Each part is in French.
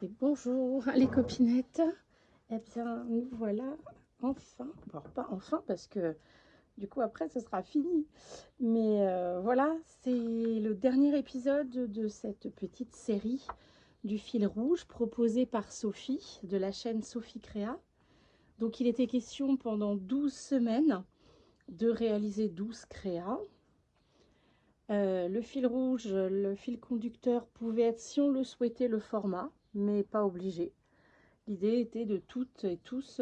Et bonjour les copinettes. Eh bien, nous voilà enfin. Bon, pas enfin parce que du coup après ce sera fini. Mais voilà, c'est le dernier épisode de cette petite série du fil rouge proposée par Sophie de la chaîne Sophie Créa. Donc il était question pendant 12 semaines de réaliser 12 créas. Le fil rouge, le fil conducteur pouvait être, si on le souhaitait, le format, mais pas obligé. L'idée était de toutes et tous,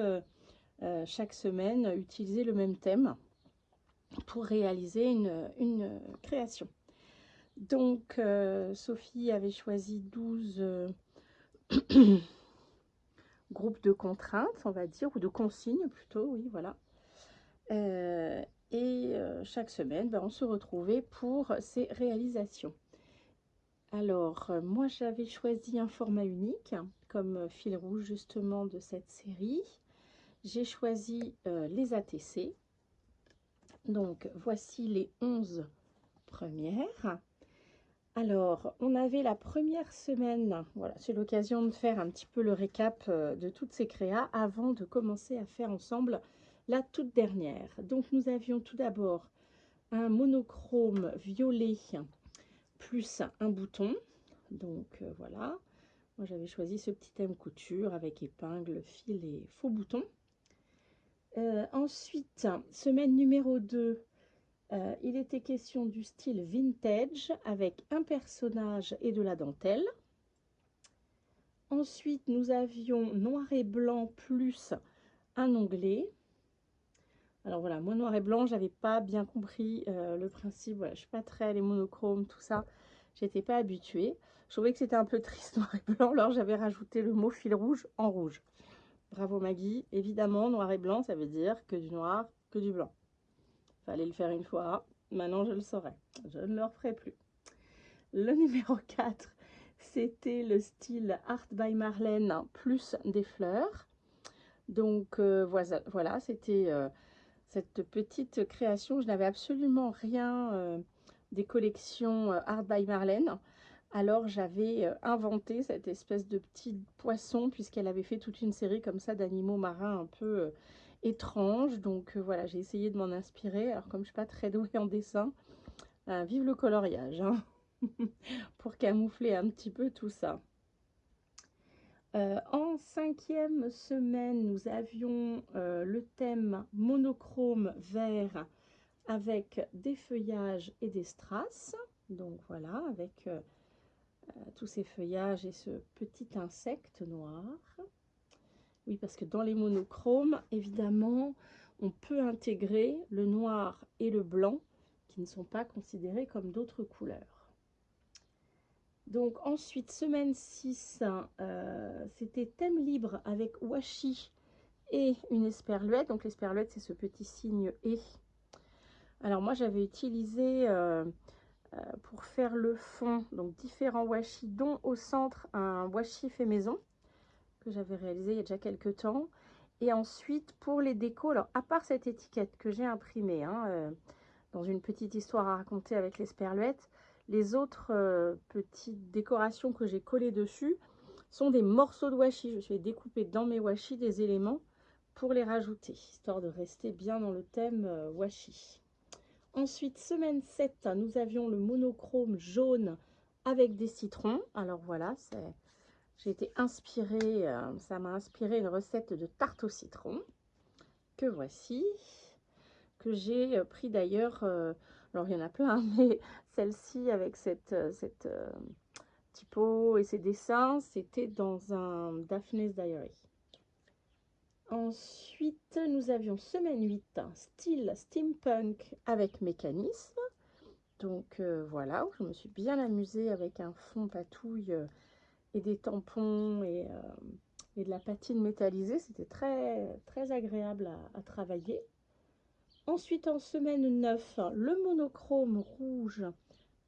chaque semaine, utiliser le même thème pour réaliser une création. Donc, Sophie avait choisi 12 groupes de contraintes, on va dire, ou de consignes plutôt, oui, voilà. Euh, chaque semaine, ben, on se retrouvait pour ces réalisations. Alors, moi, j'avais choisi un format unique comme fil rouge justement de cette série. J'ai choisi les ATC. Donc, voici les 11 premières. Alors, on avait la première semaine. Voilà, c'est l'occasion de faire un petit peu le récap de toutes ces créas avant de commencer à faire ensemble la toute dernière. Donc, nous avions tout d'abord un monochrome violet plus un bouton. Donc, voilà. Moi, j'avais choisi ce petit thème couture avec épingle, fil et faux boutons. Ensuite, semaine numéro 2, il était question du style vintage avec un personnage et de la dentelle. Ensuite, nous avions noir et blanc plus un onglet. Alors voilà, moi noir et blanc, j'avais pas bien compris le principe. Voilà, je suis pas très les monochromes, tout ça. J'étais pas habituée. Je trouvais que c'était un peu triste noir et blanc, alors j'avais rajouté le mot fil rouge en rouge. Bravo Maggie. Évidemment, noir et blanc, ça veut dire que du noir, que du blanc. Fallait le faire une fois. Maintenant, je le saurai. Je ne le referai plus. Le numéro 4, c'était le style Art by Marlène plus des fleurs. Donc voilà, c'était cette petite création. Je n'avais absolument rien des collections Art by Marlène. Alors j'avais inventé cette espèce de petit poisson puisqu'elle avait fait toute une série comme ça d'animaux marins un peu étranges. Donc voilà, j'ai essayé de m'en inspirer. Alors comme je ne suis pas très douée en dessin, vive le coloriage hein, pour camoufler un petit peu tout ça. En cinquième semaine, nous avions le thème monochrome vert avec des feuillages et des strass. Donc voilà, avec tous ces feuillages et ce petit insecte noir. Oui, parce que dans les monochromes, évidemment, on peut intégrer le noir et le blanc qui ne sont pas considérés comme d'autres couleurs. Donc ensuite, semaine 6, c'était thème libre avec washi et une esperluette. Donc l'esperluette, c'est ce petit signe « et ». Alors moi, j'avais utilisé pour faire le fond, donc différents washi, dont au centre un washi fait maison que j'avais réalisé il y a déjà quelques temps. Et ensuite, pour les décos, alors à part cette étiquette que j'ai imprimée hein, dans une petite histoire à raconter avec l'esperluette, les autres petites décorations que j'ai collées dessus sont des morceaux de washi. Je suis découpée dans mes washi des éléments pour les rajouter, histoire de rester bien dans le thème washi. Ensuite, semaine 7, nous avions le monochrome jaune avec des citrons. Alors voilà, j'ai été inspirée, ça m'a inspiré une recette de tarte au citron que voici, que j'ai pris d'ailleurs, alors il y en a plein, mais celle-ci avec cette typo et ses dessins, c'était dans un Daphne's Diary. Ensuite, nous avions semaine 8, style steampunk avec mécanisme. Donc voilà, je me suis bien amusée avec un fond patouille et des tampons et de la patine métallisée. C'était très, très agréable à travailler. Ensuite, en semaine 9, le monochrome rouge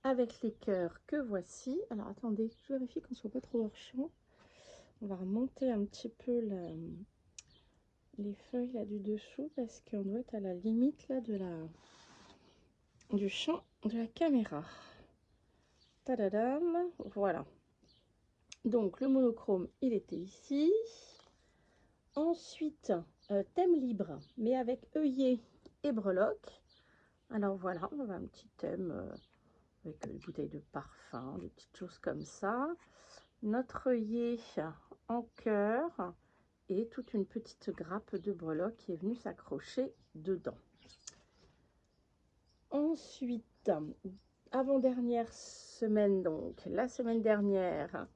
avec les cœurs que voici. Alors attendez, je vérifie qu'on ne soit pas trop hors champ. On va remonter un petit peu les feuilles là du dessous parce qu'on doit être à la limite là du champ de la caméra. Tadadam, voilà. Donc le monochrome, il était ici. Ensuite, thème libre, mais avec œillet et breloque. Alors voilà, on a un petit thème avec des bouteilles de parfum, des petites choses comme ça. Notre œillet en cœur et toute une petite grappe de breloque qui est venue s'accrocher dedans. Ensuite, avant-dernière semaine, donc la semaine dernière,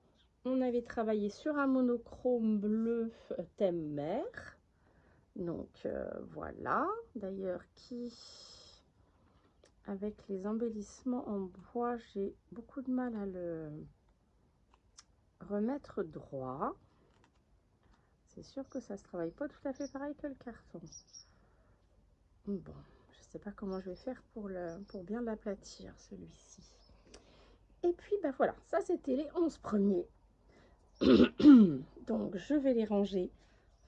on avait travaillé sur un monochrome bleu thème mer. Donc voilà, d'ailleurs qui, avec les embellissements en bois, j'ai beaucoup de mal à le remettre droit. C'est sûr que ça se travaille pas tout à fait pareil que le carton. Bon, je sais pas comment je vais faire pour bien l'aplatir celui-ci. Et puis ben voilà, ça c'était les 11 premiers. Donc je vais les ranger,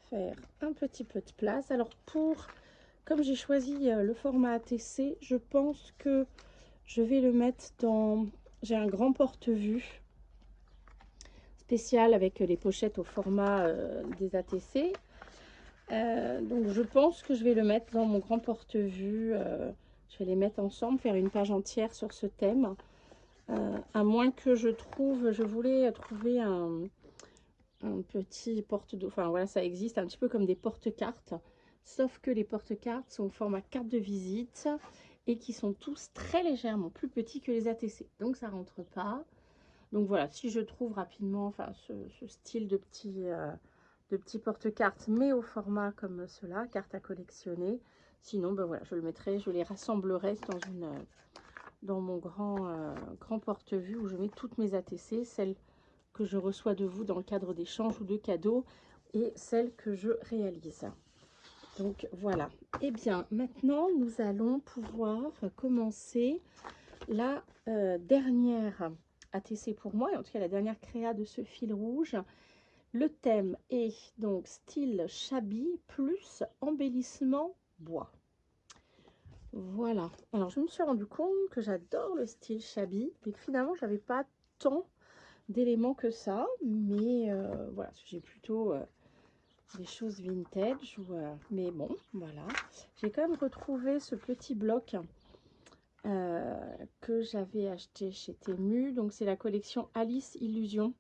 faire un petit peu de place. Alors comme j'ai choisi le format ATC, je pense que je vais le mettre dans... J'ai un grand porte-vue spécial avec les pochettes au format des ATC. Donc je pense que je vais le mettre dans mon grand porte-vue. Je vais les mettre ensemble, faire une page entière sur ce thème. À moins que je voulais trouver un petit porte-dos. Enfin voilà, ça existe un petit peu comme des porte-cartes. Sauf que les porte-cartes sont au format carte de visite et qui sont tous très légèrement plus petits que les ATC. Donc ça rentre pas. Donc voilà, si je trouve rapidement enfin, ce style de petits porte-cartes, mais au format comme cela, carte à collectionner. Sinon, ben voilà, je le mettrai, je les rassemblerai dans mon grand porte-vue où je mets toutes mes ATC, celles que je reçois de vous dans le cadre d'échanges ou de cadeaux et celles que je réalise. Donc voilà. Et bien maintenant, nous allons pouvoir commencer la dernière ATC pour moi, et en tout cas la dernière créa de ce fil rouge. Le thème est donc style shabby plus embellissement bois. Voilà. Alors je me suis rendu compte que j'adore le style shabby, mais que finalement j'avais pas tant d'éléments que ça, mais voilà, j'ai plutôt des choses vintage, mais bon, voilà. J'ai quand même retrouvé ce petit bloc que j'avais acheté chez Temu. Donc c'est la collection Alice Illusion.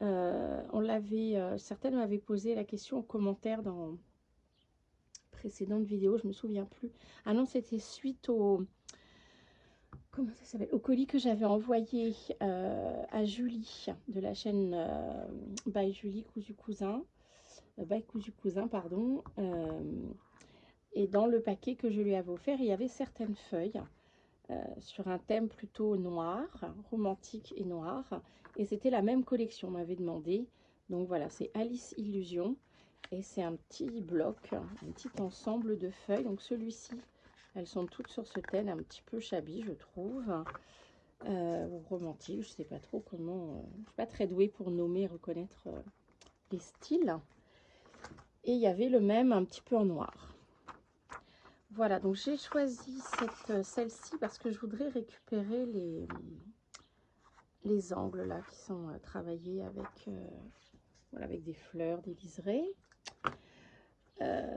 On l'avait, certaines m'avaient posé la question en commentaire dans précédente vidéo, je me souviens plus. Ah non, c'était suite au comment ça s'appelle, au colis que j'avais envoyé à Julie de la chaîne by Julie Cousu Cousin, by Cousu Cousin pardon. Et dans le paquet que je lui avais offert, il y avait certaines feuilles sur un thème plutôt noir, romantique et noir. Et c'était la même collection, on m'avait demandé. Donc voilà, c'est Alice Illusion. Et c'est un petit bloc, un petit ensemble de feuilles. Donc celui-ci, elles sont toutes sur ce thème, un petit peu shabby, je trouve. Ou romantique, je sais pas trop comment. Je suis pas très douée pour nommer et reconnaître les styles. Et il y avait le même un petit peu en noir. Voilà, donc j'ai choisi celle-ci parce que je voudrais récupérer les angles là qui sont travaillés avec, voilà, avec des fleurs, des liserés.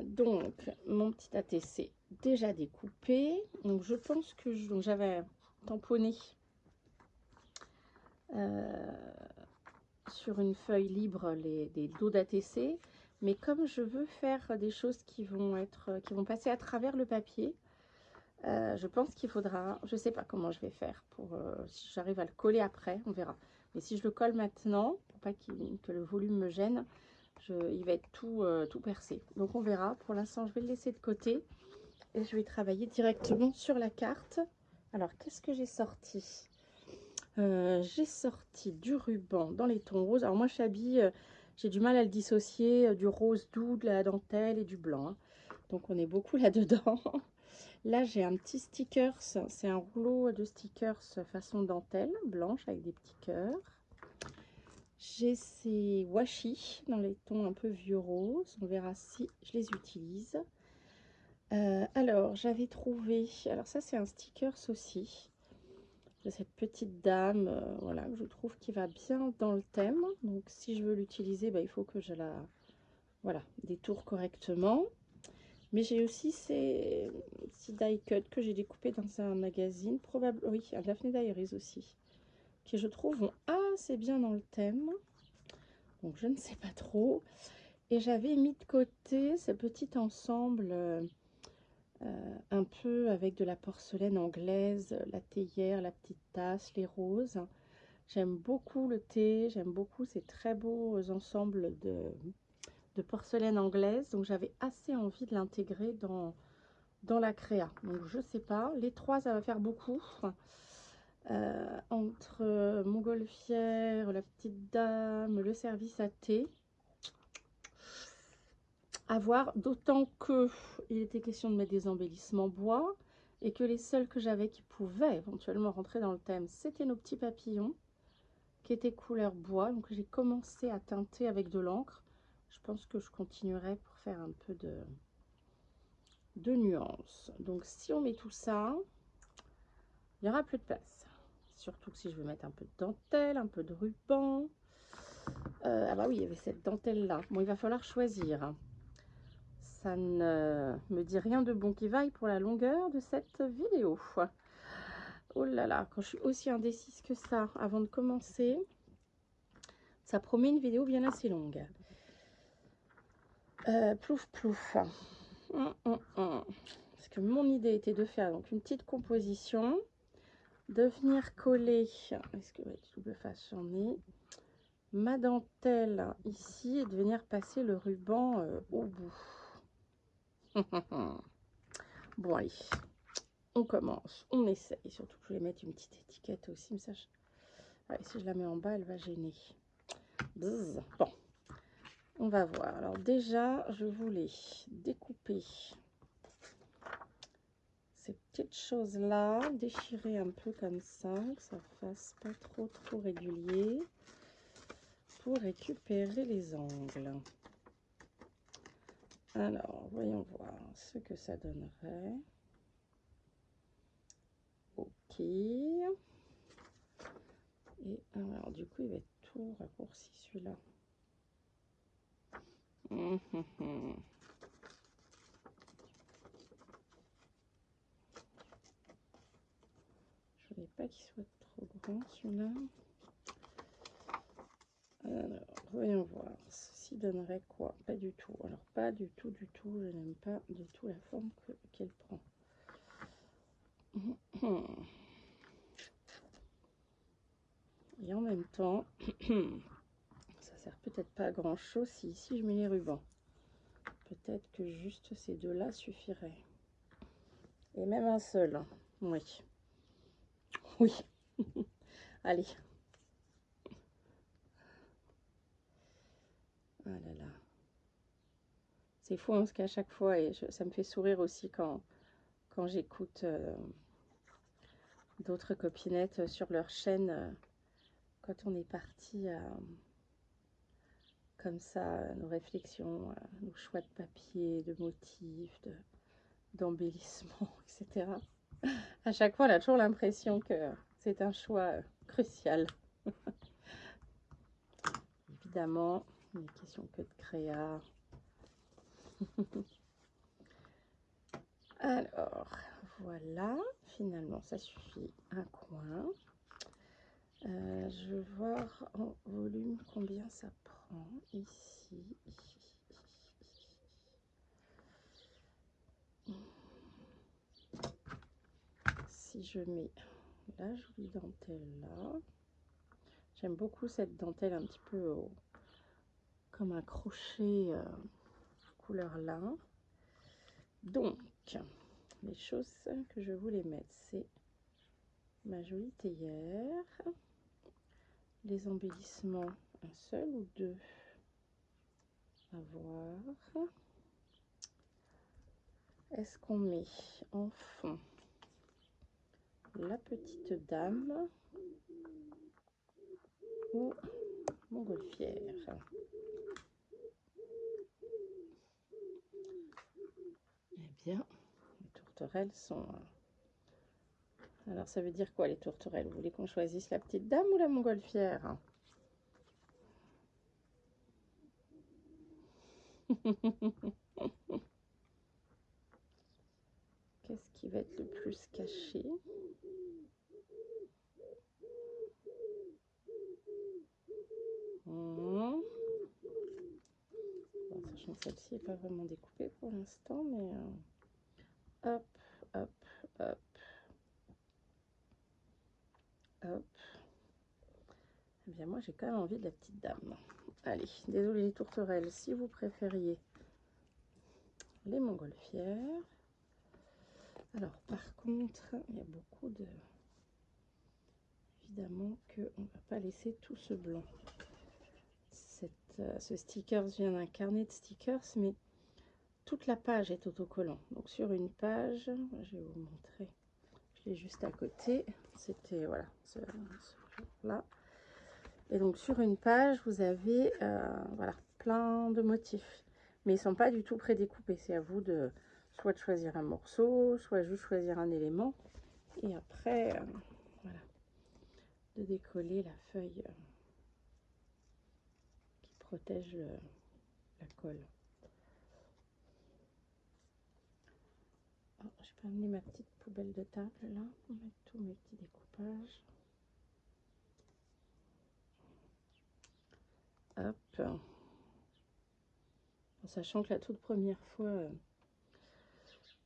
Donc mon petit ATC déjà découpé. Donc je pense que j'avais tamponné sur une feuille libre des dos d'ATC. Mais comme je veux faire des choses qui vont passer à travers le papier, je pense qu'il faudra, je sais pas comment je vais faire pour si j'arrive à le coller après, on verra. Mais si je le colle maintenant, pour pas que le volume me gêne, il va être tout percé. Donc on verra. Pour l'instant, je vais le laisser de côté et je vais travailler directement sur la carte. Alors, qu'est-ce que j'ai sorti? J'ai sorti du ruban dans les tons roses. Alors moi, Shabby, j'ai du mal à le dissocier du rose doux, de la dentelle et du blanc. Hein. Donc on est beaucoup là-dedans. Là, j'ai un petit stickers. C'est un rouleau de stickers façon dentelle, blanche avec des petits cœurs. J'ai ces washi dans les tons un peu vieux rose. On verra si je les utilise. Alors, j'avais trouvé... Alors ça, c'est un stickers aussi. de cette petite dame, voilà, que je trouve qui va bien dans le thème. Donc si je veux l'utiliser, bah, il faut que je la, voilà, détourne correctement. Mais j'ai aussi ces die cut que j'ai découpé dans un magazine, probablement, oui, un Daphne Diaries aussi, qui je trouve vont assez bien dans le thème. Donc je ne sais pas trop. Et j'avais mis de côté ce petit ensemble un peu avec de la porcelaine anglaise, la théière, la petite tasse, les roses. J'aime beaucoup le thé, j'aime beaucoup ces très beaux ensembles de porcelaine anglaise. Donc j'avais assez envie de l'intégrer dans la créa. Donc je sais pas, les trois ça va faire beaucoup. Entre montgolfière, la petite dame, le service à thé. À voir, d'autant que il était question de mettre des embellissements bois et que les seuls que j'avais qui pouvaient éventuellement rentrer dans le thème, c'était nos petits papillons qui étaient couleur bois. Donc j'ai commencé à teinter avec de l'encre. Je pense que je continuerai pour faire un peu de nuances. Donc si on met tout ça, il n'y aura plus de place. Surtout que si je veux mettre un peu de dentelle, un peu de ruban. Ah bah oui, il y avait cette dentelle là. Bon, il va falloir choisir. Ça ne me dit rien de bon qui vaille pour la longueur de cette vidéo. Oh là là, quand je suis aussi indécise que ça avant de commencer, ça promet une vidéo bien assez longue. Plouf plouf. Parce que mon idée était de faire donc une petite composition, de venir coller, est-ce que double face j'en ai, ma dentelle ici et de venir passer le ruban au bout. Bon allez, on commence, on essaye, surtout que je vais mettre une petite étiquette aussi, mais ça, ouais, si je la mets en bas, elle va gêner. Bzz. Bon, on va voir. Alors déjà, je voulais découper ces petites choses-là, déchirer un peu comme ça, que ça fasse pas trop régulier, pour récupérer les angles. Alors, voyons voir ce que ça donnerait. Ok. Et alors, du coup, il va être tout raccourci celui-là. Je voulais pas qu'il soit trop grand celui-là. Alors, voyons voir. Ceci donnerait quoi? Pas du tout. Alors, pas du tout. Je n'aime pas du tout la forme qu'elle prend. Et en même temps, ça sert peut-être pas à grand chose si ici je mets les rubans. Peut-être que juste ces deux-là suffiraient. Et même un seul. Oui. Oui. Allez. Ah là là. C'est fou, hein, parce qu'à chaque fois, et ça me fait sourire aussi quand j'écoute d'autres copinettes sur leur chaîne, quand on est parti à comme ça, nos réflexions, nos choix de papier, de motifs, d'embellissement, etc. À chaque fois, on a toujours l'impression que c'est un choix crucial. Évidemment, il n'est question que de créa. Alors, voilà, finalement, ça suffit un coin. Je veux voir en volume combien ça prend ici. Si je mets la jolie dentelle là, j'aime beaucoup cette dentelle un petit peu comme un crochet couleur lin. Donc, les choses que je voulais mettre, c'est ma jolie théière, les embellissements, un seul ou deux, à voir. Est-ce qu'on met en fond la petite dame ou montgolfière? Eh bien, les tourterelles sont Alors, ça veut dire quoi, les tourterelles? Vous voulez qu'on choisisse la petite dame ou la montgolfière? Qu'est-ce qui va être le plus caché? Bon, sachant que celle-ci n'est pas vraiment découpée pour l'instant, mais hop, hop, hop, hop. Eh bien, moi, j'ai quand même envie de la petite dame. Allez, désolé les tourterelles, si vous préfériez les montgolfières. Alors, par contre, il y a beaucoup de... Évidemment qu'on ne va pas laisser tout ce blanc. Ce sticker vient d'un carnet de stickers, mais toute la page est autocollant. Donc sur une page, je vais vous montrer, je l'ai juste à côté, c'était voilà, ce là. Et donc sur une page, vous avez voilà, plein de motifs, mais ils ne sont pas du tout prédécoupés. C'est à vous de soit de choisir un morceau, soit juste choisir un élément, et après voilà, de décoller la feuille qui protège la colle. Oh, je peux amener ma petite poubelle de table là pour mettre tous mes petits découpages. Hop. En sachant que la toute première fois,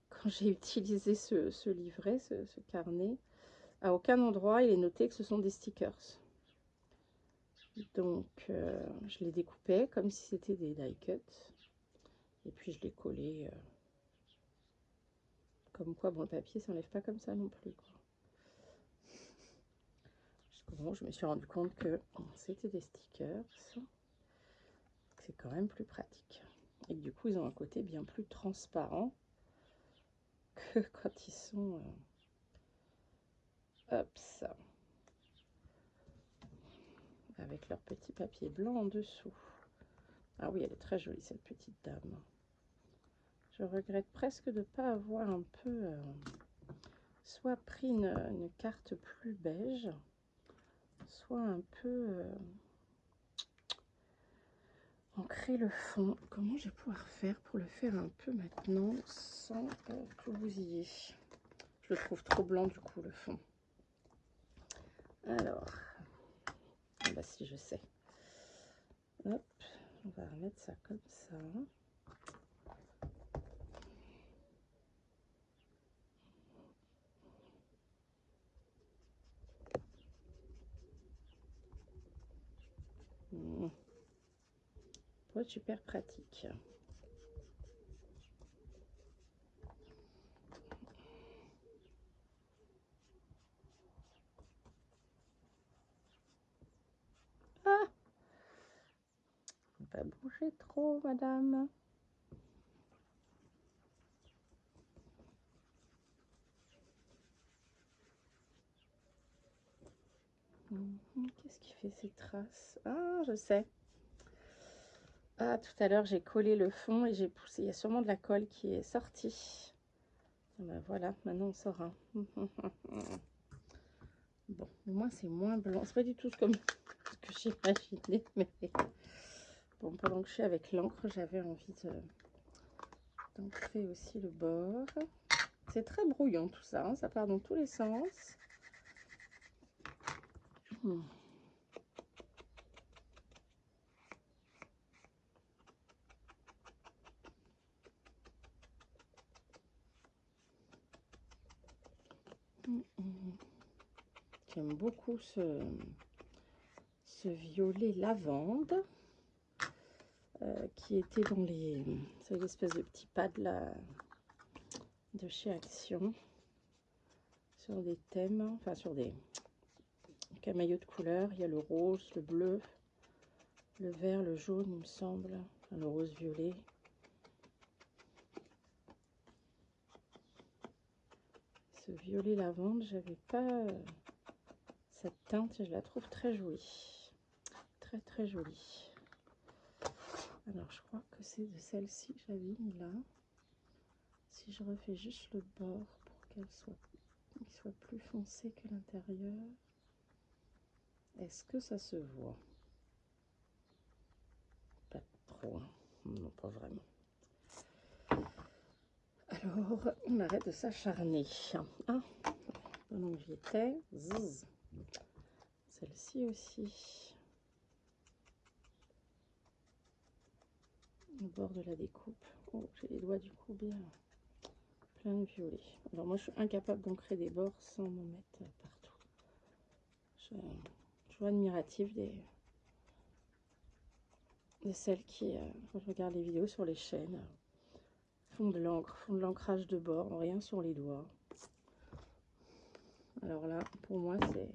quand j'ai utilisé ce livret, ce carnet, à aucun endroit il est noté que ce sont des stickers. Donc je les découpais comme si c'était des die cuts. Et puis je les collais. Comme quoi, bon, le papier s'enlève pas comme ça non plus, quoi. Jusqu'au moment où je me suis rendu compte que c'était des stickers. C'est quand même plus pratique. Et du coup, ils ont un côté bien plus transparent que quand ils sont... hop, ça. Avec leur petit papier blanc en dessous. Ah oui, elle est très jolie, cette petite dame. Je regrette presque de ne pas avoir un peu... soit pris une carte plus beige, soit un peu... ancrer le fond. Comment je vais pouvoir faire pour le faire un peu maintenant sans tout bousiller? Je le trouve trop blanc du coup, le fond. Alors, ah bah si, je sais. Hop, on va remettre ça comme ça. Pour être super pratique. Ah, faut pas bouger trop, madame. Qu'est-ce qui fait ces traces? Ah, je sais. Ah, tout à l'heure, j'ai collé le fond et j'ai poussé. Il y a sûrement de la colle qui est sortie. Ben voilà, maintenant on saura. Bon, au moins c'est moins blanc. C'est pas du tout comme ce que j'imaginais, mais bon, pendant que je suis avec l'encre, j'avais envie d'ancrer aussi le bord. C'est très brouillon tout ça, hein, ça part dans tous les sens. J'aime beaucoup ce violet lavande qui était dans les... C'est l'espèce de petit pad là de chez Action. Sur des thèmes, enfin sur des camaillots de couleurs. Il y a le rose, le bleu, le vert, le jaune, il me semble. Enfin, le rose violet. Ce violet lavande, j'avais pas cette teinte, je la trouve très jolie. Très très jolie. Alors je crois que c'est de celle-ci que j'avais mis là. Si je refais juste le bord pour qu'elle soit qu'il soit plus foncé que l'intérieur. Est-ce que ça se voit? Pas trop, hein. Non, pas vraiment. Alors, on arrête de s'acharner. Ah, pendant que j'y étais, celle-ci aussi. Au bord de la découpe. Oh, j'ai les doigts du coup bien plein de violet. Alors moi, je suis incapable d'ancrer des bords sans m'en mettre partout. Je suis toujours admirative de celles qui, quand je regarde les vidéos sur les chaînes, font de l'encre, font de l'ancrage de bord, rien sur les doigts. Alors là, pour moi, c'est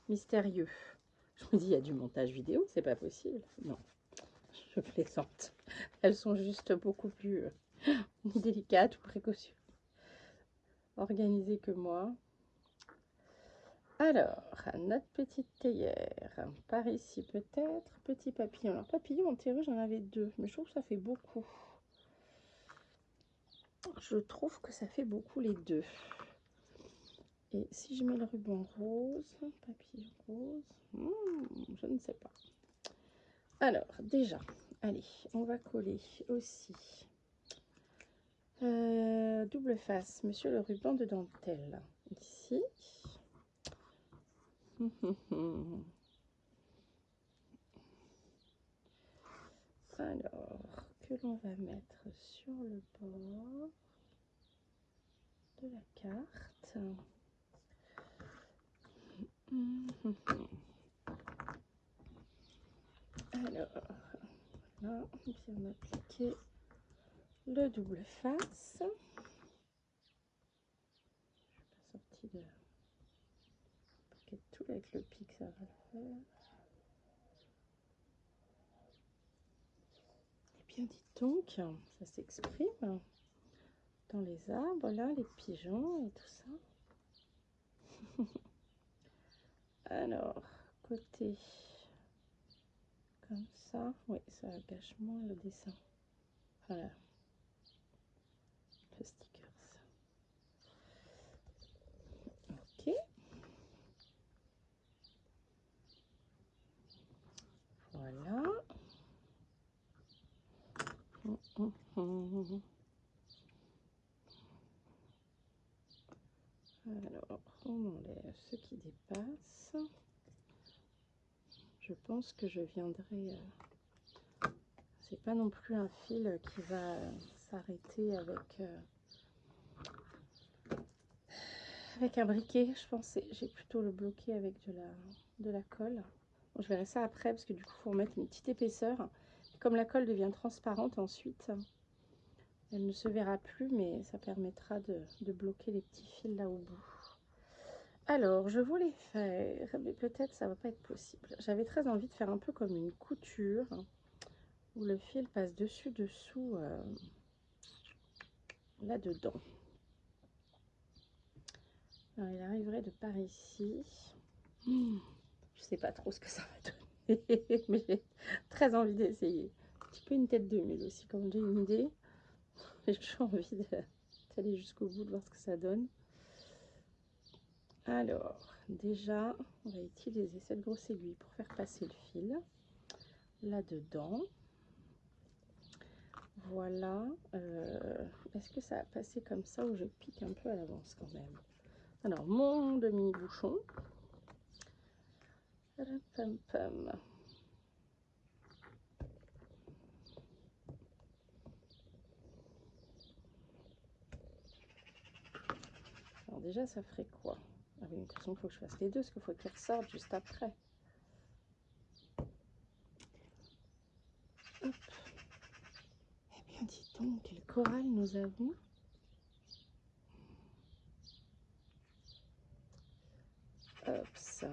mystérieux. Je me dis, il y a du montage vidéo, c'est pas possible. Non, je plaisante. Elles sont juste beaucoup plus délicates ou précautieuses, organisées que moi. Alors, notre petite théière, par ici peut-être, petit papillon. Alors, papillon, en théorie, j'en avais 2, mais je trouve que ça fait beaucoup. Je trouve que ça fait beaucoup les 2. Et si je mets le ruban rose, papillon rose, je ne sais pas. Alors, déjà, allez, on va coller aussi double face, monsieur le ruban de dentelle, ici. Alors, que l'on va mettre sur le bord de la carte. Alors, là, puis on va appliquer le double face. Je suis pas sortie de paquet de tout avec le pic, ça va le faire. Et bien, dites donc, ça s'exprime dans les arbres, là, les pigeons et tout ça. Alors, côté comme ça, oui, ça gâche moins le dessin. Voilà, le sticker. Ok. Voilà. Alors, on enlève ce qui dépasse. Je pense que je viendrai... c'est pas non plus un fil qui va s'arrêter avec un briquet. Je pense j'ai plutôt le bloqué avec de la colle. Bon, je verrai ça après parce que du coup, il faut remettre une petite épaisseur. Comme la colle devient transparente ensuite, elle ne se verra plus, mais ça permettra de bloquer les petits fils là au bout. Alors, je voulais faire, mais peut-être ça va pas être possible. J'avais très envie de faire un peu comme une couture, où le fil passe dessus-dessous, là-dedans. Alors, il arriverait de par ici. Je sais pas trop ce que ça va donner, mais j'ai très envie d'essayer. Un petit peu une tête de mule aussi, quand j'ai une idée. J'ai toujours envie d'aller jusqu'au bout, de voir ce que ça donne. Alors, déjà, on va utiliser cette grosse aiguille pour faire passer le fil là-dedans. Voilà. Est-ce que ça a passé comme ça ou je pique un peu à l'avance quand même? Alors, mon demi-bouchon. Pam, pam. Alors déjà, ça ferait quoi? Ah oui, de toute façon, il faut que je fasse les deux, parce qu'il faut qu'ils ressortent juste après. Hop. Eh bien, dis donc, quel corail nous avons. Hop, ça.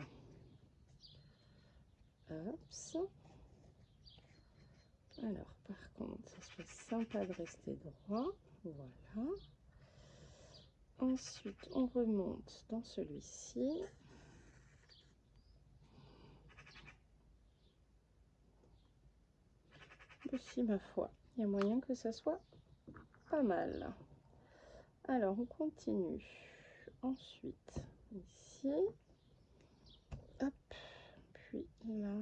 Hop, ça. Alors, par contre, ça serait sympa de rester droit. Voilà. Ensuite, on remonte dans celui-ci. Aussi, ma foi, il y a moyen que ça soit pas mal. Alors, on continue. ensuite ici, hop, puis là.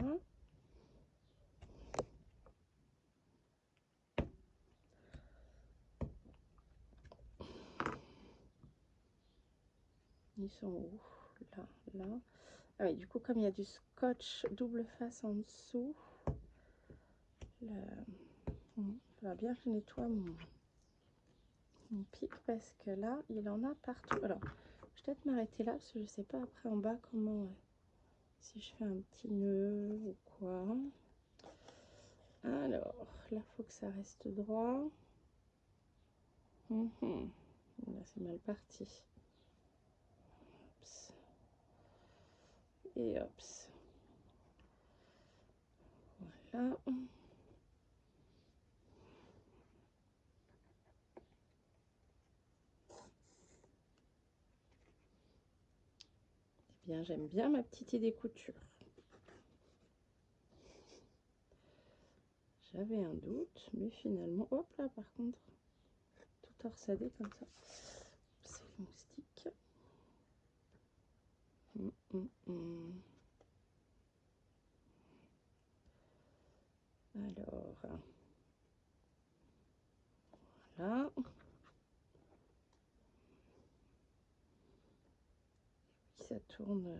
Ils sont où? Là, là. Ah oui, du coup, comme il y a du scotch double face en dessous, il va bien que je nettoie mon pic parce que là, il en a partout. Alors, je vais peut-être m'arrêter là parce que je sais pas après en bas comment, si je fais un petit nœud ou quoi. Alors, là, il faut que ça reste droit. Là, c'est mal parti. Ops. Et hop. Voilà. Eh bien, j'aime bien ma petite idée couture. J'avais un doute, mais finalement, hop là, par contre, tout torsadé comme ça. C'est le moustique. Alors, voilà. Ça tourne,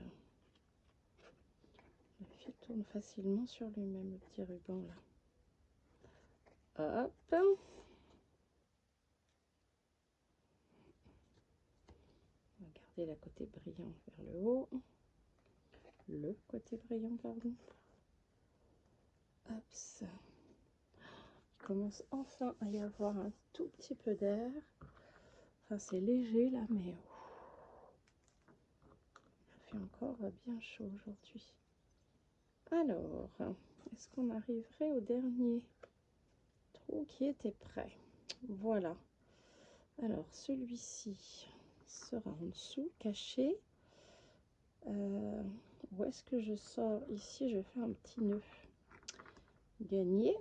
le fil tourne facilement sur lui-même, le petit ruban là. Hop. On va garder la côté brillant vers le haut. Le côté brillant, pardon. Hop, ça. Il commence enfin à y avoir un tout petit peu d'air. Enfin, c'est léger là, mais il fait encore bien chaud aujourd'hui. Alors, est-ce qu'on arriverait au dernier trou qui était prêt? Voilà. Alors, celui-ci sera en dessous, caché. Où est-ce que je sors? Ici, je vais faire un petit nœud. Gagné.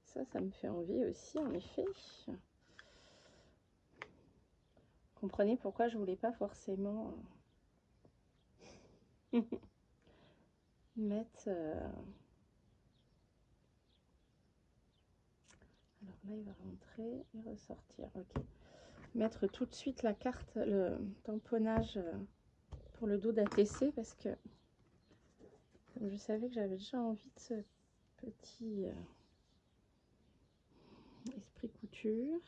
Ça me fait envie aussi, en effet. Comprenez pourquoi je voulais pas forcément mettre... Alors là, il va rentrer et ressortir. Ok. Mettre tout de suite la carte, le tamponnage pour le dos d'ATC parce que comme je savais que j'avais déjà envie de ce petit esprit couture.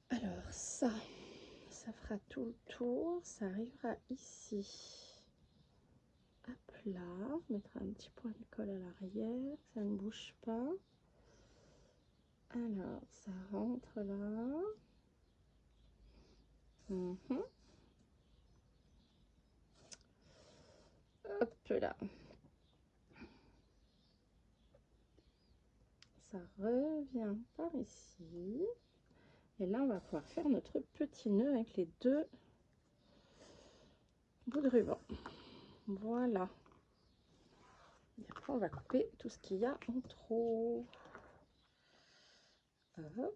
Alors ça fera tout le tour. Ça arrivera ici. Hop là, on mettra un petit point de colle à l'arrière, ça ne bouge pas. Alors, ça rentre là. Hop là. Ça revient par ici. Et là, on va pouvoir faire notre petit nœud avec les deux bouts de ruban. Voilà. Et après, on va couper tout ce qu'il y a en trop. Hop.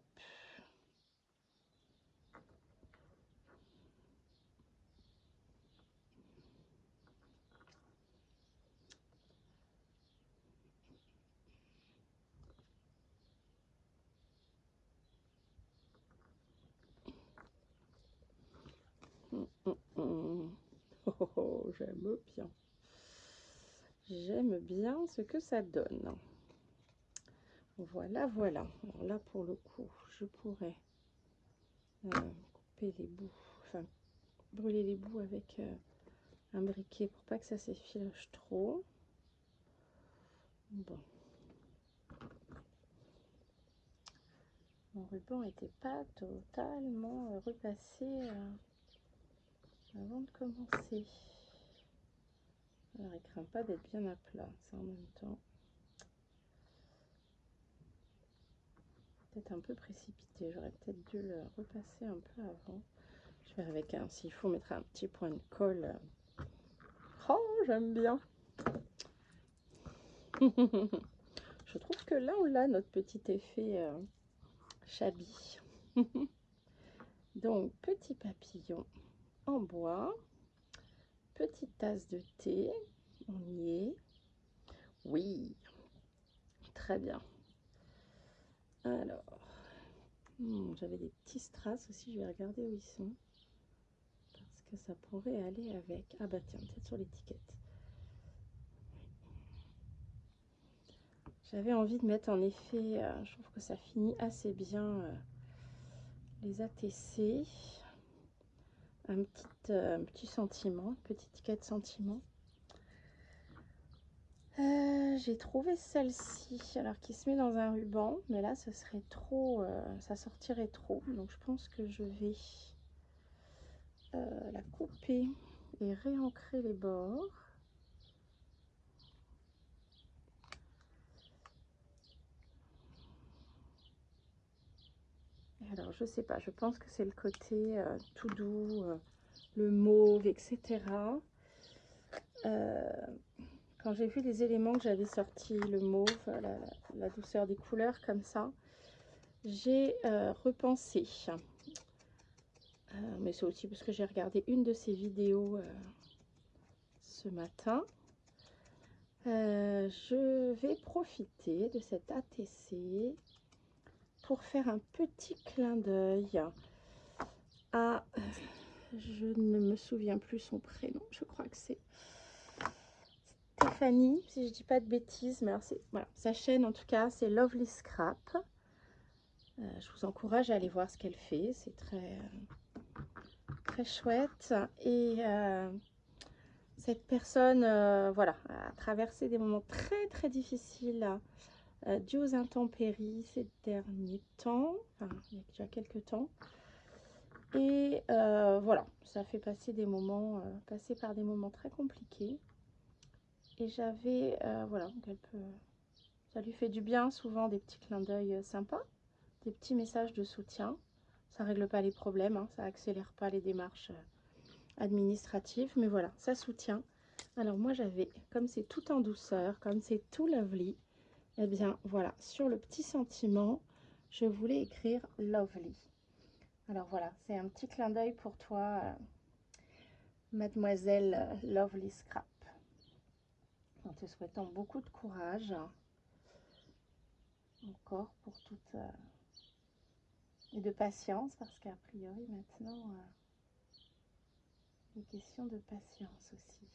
Oh, oh, j'aime bien. J'aime bien ce que ça donne. Voilà, voilà. Alors là, pour le coup, je pourrais couper les bouts, enfin, brûler les bouts avec un briquet pour pas que ça s'effiloche trop. Bon. Mon ruban n'était pas totalement repassé avant de commencer. Alors, il craint pas d'être bien à plat, ça en même temps. Peut-être un peu précipité, j'aurais peut-être dû le repasser un peu avant. Je vais avec un, s'il faut mettre un petit point de colle. Oh, j'aime bien. Je trouve que là, on a notre petit effet shabby. Donc, petit papillon en bois, petite tasse de thé, on y est. Oui, très bien. Alors, j'avais des petits strass aussi, je vais regarder où ils sont. Parce que ça pourrait aller avec. Ah bah tiens, peut-être sur l'étiquette. J'avais envie de mettre en effet, je trouve que ça finit assez bien les ATC. Un petit sentiment, petite étiquette sentiment. J'ai trouvé celle-ci, alors qui se met dans un ruban, mais là ce serait trop, ça sortirait trop, donc je pense que je vais la couper et réancrer les bords. Alors je sais pas, je pense que c'est le côté tout doux, le mauve, etc. Quand j'ai vu les éléments que j'avais sortis, le mauve, la douceur des couleurs comme ça, j'ai repensé. Mais c'est aussi parce que j'ai regardé une de ces vidéos ce matin. Je vais profiter de cet ATC pour faire un petit clin d'œil à... je ne me souviens plus son prénom, je crois que c'est Stéphanie, si je dis pas de bêtises, mais alors c'est voilà, sa chaîne en tout cas, c'est Lovely Scrap. Je vous encourage à aller voir ce qu'elle fait, c'est très chouette. Et cette personne, voilà, a traversé des moments très difficiles dus aux intempéries ces derniers temps, enfin il y a déjà quelques temps. Et voilà, ça fait passer des moments, passer par des moments très compliqués. Et j'avais, voilà, ça lui fait du bien souvent des petits clins d'œil sympas, des petits messages de soutien. Ça règle pas les problèmes, hein, ça accélère pas les démarches administratives, mais voilà, ça soutient. Alors moi j'avais, comme c'est tout en douceur, comme c'est tout lovely, et bien voilà, sur le petit sentiment, je voulais écrire lovely. Alors voilà, c'est un petit clin d'œil pour toi, mademoiselle Lovely Scrap. En te souhaitant beaucoup de courage, encore pour toute... et de patience, parce qu'a priori maintenant, il est question de patience aussi.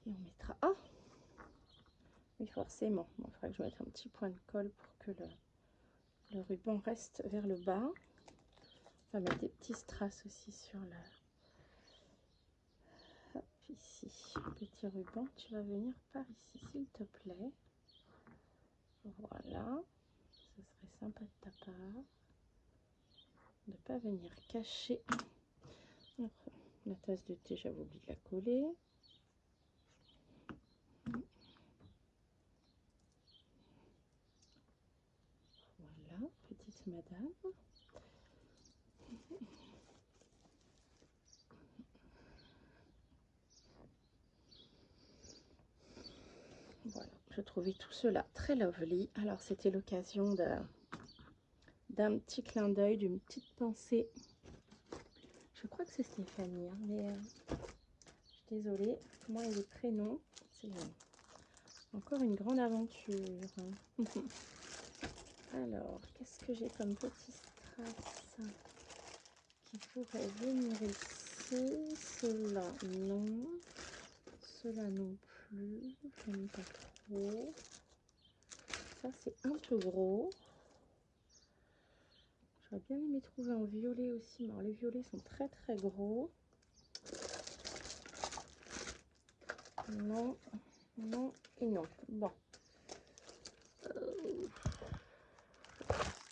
Et on mettra... Ah oui, forcément. Bon, il faudrait que je mette un petit point de colle pour que le ruban reste vers le bas. On va mettre des petits strass aussi sur le... Hop, ici. Petit ruban, tu vas venir par ici, s'il te plaît. Voilà. Ce serait sympa de ta part. De ne pas venir cacher. La tasse de thé, j'avais oublié de la coller. Voilà, petite madame. Voilà, je trouvais tout cela très lovely. Alors, c'était l'occasion d'un petit clin d'œil, d'une petite pensée. Je crois que c'est Stéphanie, hein, mais je suis désolée. Moi et les prénoms, c'est encore une grande aventure. Alors, qu'est-ce que j'ai comme petit strass qui pourrait venir ici? Cela, non. Cela non plus. J'aime pas trop. Ça, c'est un peu gros. J'aurais bien aimé trouver en violet aussi, mais alors les violets sont très gros. Non, non et non. Bon.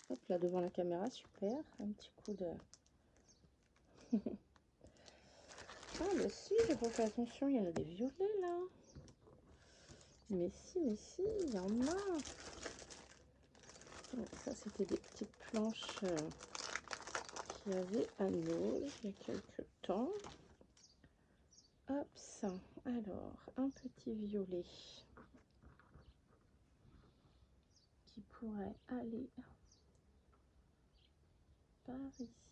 Hop là, devant la caméra, super. Un petit coup de... Ah, mais si, j'ai pas fait attention, il y en a des violets là. Mais si, il y en a. Donc, ça, c'était des petites planches qu'il y avait à Nauge il y a quelques temps. Hop, ça. Alors, un petit violet qui pourrait aller par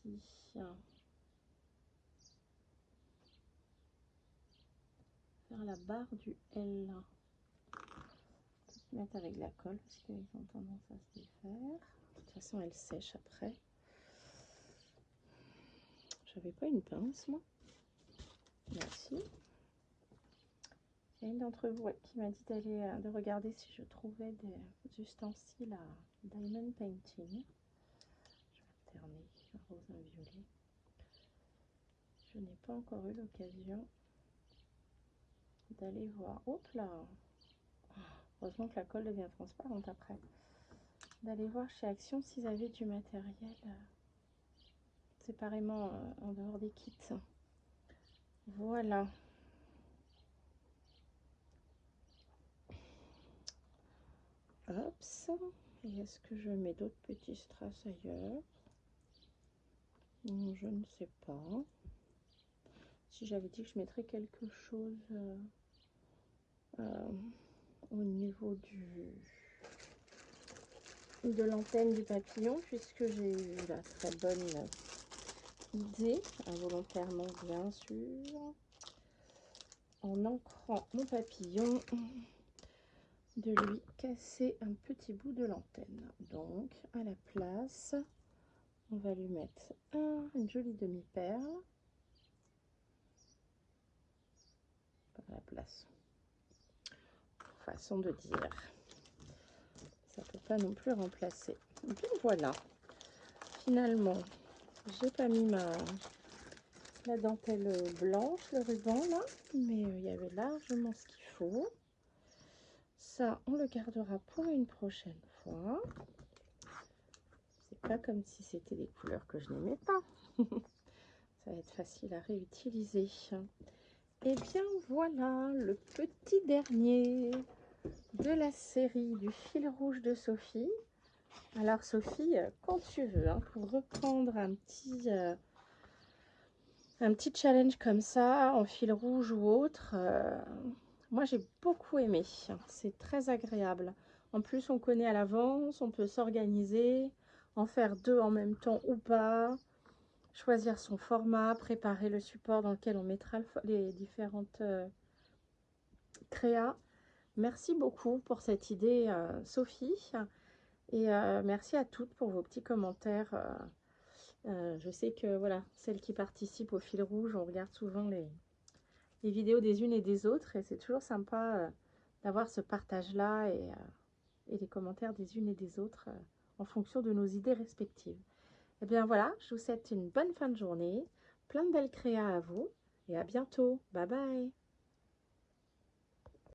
ici. Faire la barre du L. Mettre avec la colle parce qu'ils ont tendance à se défaire. De toute façon, elle sèche après. J'avais pas une pince, moi. Merci. Il y a une d'entre vous qui m'a dit d'aller de regarder si je trouvais des ustensiles à diamond painting. Je vais alterner un rose, un violet. Je n'ai pas encore eu l'occasion d'aller voir. Hop là! Heureusement que la colle devient transparente après. D'aller voir chez Action s'ils avaient du matériel séparément en dehors des kits. Voilà. Hop. Et est-ce que je mets d'autres petits strass ailleurs? Non, je ne sais pas. Si j'avais dit que je mettrais quelque chose au niveau de l'antenne du papillon, puisque j'ai eu la très bonne idée, involontairement bien sûr, en ancrant mon papillon, de lui casser un petit bout de l'antenne. Donc à la place, on va lui mettre une jolie demi-perle à la place. Façon de dire, ça peut pas non plus remplacer. Et puis voilà, finalement j'ai pas mis la dentelle blanche, le ruban là, mais il y avait largement ce qu'il faut. Ça, on le gardera pour une prochaine fois. C'est pas comme si c'était des couleurs que je n'aimais pas. Ça va être facile à réutiliser. Et bien voilà, le petit dernier de la série du fil rouge de Sophie. Alors Sophie, quand tu veux, hein, pour reprendre un petit challenge comme ça, en fil rouge ou autre, moi j'ai beaucoup aimé. C'est très agréable. En plus, on connaît à l'avance, on peut s'organiser, en faire deux en même temps ou pas, choisir son format, préparer le support dans lequel on mettra les différentes créas. Merci beaucoup pour cette idée, Sophie. Et merci à toutes pour vos petits commentaires. Je sais que voilà, celles qui participent au fil rouge, on regarde souvent les vidéos des unes et des autres. Et c'est toujours sympa d'avoir ce partage-là et les commentaires des unes et des autres en fonction de nos idées respectives. Et bien voilà, je vous souhaite une bonne fin de journée, plein de belles créas à vous et à bientôt. Bye bye!